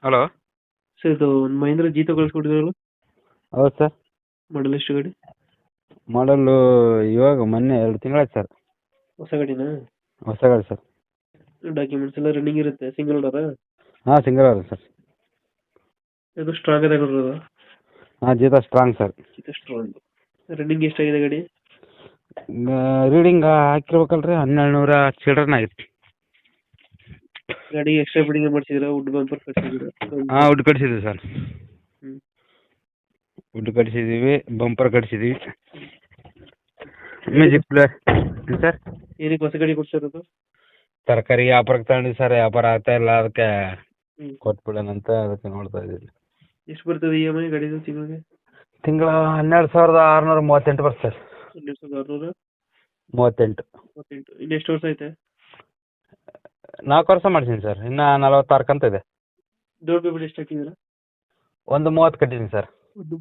Hello. Sir ಇದು ಒಂದು ಮಹೇಂದ್ರ ಜೀತ ಕಳಿಸ್ಕೊಟ್ಟಿದ್ರಲ್ಲ, ಹೌದು ಸರ್. ಮಾಡಲ್ ಎಷ್ಟು ಗಾಡಿ? ಮಾಡಲು ಇವಾಗ ಮೊನ್ನೆ 2 ತಿಂಗಳಾಯ್ತು ಸರ್. ಹೊಸ ಗಾಡಿನಾ? ಹೊಸ ಗಾಡಿ ಸರ್. ಡಾಕ್ಯುಮೆಂಟ್ಸ್ ಎಲ್ಲ ರನ್ನಿಂಗ್ ಇರುತ್ತೆ, ಸಿಂಗಲ್ ಓನರಾ? ಹಾಂ, ಸಿಂಗಲ್ ಓನರ್ ಸರ್. ಇದು ಸ್ಟ್ರಾಂಗ್ ಆಗಿರೋದು? ಹಾಂ, ಜೀತ ಸ್ಟ್ರಾಂಗ್ ಸರ್. ಜೀತ ಸ್ಟ್ರಾಂಗ್. ರನ್ನಿಂಗ್ ಎಷ್ಟಾಗಿದೆ ಗಾಡಿ? ರೀಡಿಂಗ್ ಹಾಕಿರ್ಬೇಕಲ್ರಿ 1200 ಚಿಲ್ಡ್ರನ್ ಆಗಿತ್ತು. ಗಾಡಿ ಎಕ್ಸ್ಟ್ರಾ ಫಿಟ್ಟಿಂಗ್ ಮಾಡಿಸಿದ್ರ? ವುಡ್ ಬಂಪರ್ ಕಟ್ಸಿದ್ರ? ಹಾಂ, ವುಡ್ ಕಟ್ಸಿದ್ದೀವಿ ಸರ್. ಹ್ಮ್. ವುಡ್ ಕಟ್ಸಿದ್ದೀವಿ, ಬಂಪರ್ ಕಟ್ಸಿದ್ದೀವಿ. Music player sir. ಏನಕ್ಕೆ ಹೊಸ ಗಾಡಿ ಕೊಡ್ಸಿರೋದು? ತರಕಾರಿ ವ್ಯಾಪಾರಕ್ಕೆ ತಗೊಂಡಿದ್ದು ಸರ್, ವ್ಯಾಪಾರ ಆಗ್ತಾ ಇಲ್ಲ, ಅದಕ್ಕೆ ಹ್ಮ್. ಕೊಟ್ಬಿಡೋಣಂತ ಅದಕ್ಕೆ ನೋಡ್ತಾ ಇದ್ದೀವಿ. ಎಷ್ಟು ಬರ್ತದೆ EMI ಗಾಡಿದು ತಿಂಗಳಿಗೆ? ತಿಂಗಳ 12,638 ಬರ್ತದೆ ಸರ್. 12,638. 38. ಇನ್ನು ಎಷ್ಟು ವರ್ಷ ಐತೆ? 4 ವರ್ಷ ಮಾಡ್ತೀನಿ ಸರ್, ಇನ್ನು 46 ಕಂತ ಇದೆ. ಡೌನ್ ಪೇಮೆಂಟ್ ಎಷ್ಟು ಹಾಕಿದ್ದೀರಾ? 130 ಕಟ್ಟಿದ್ದೀನಿ ಸರ್. ಒಂದು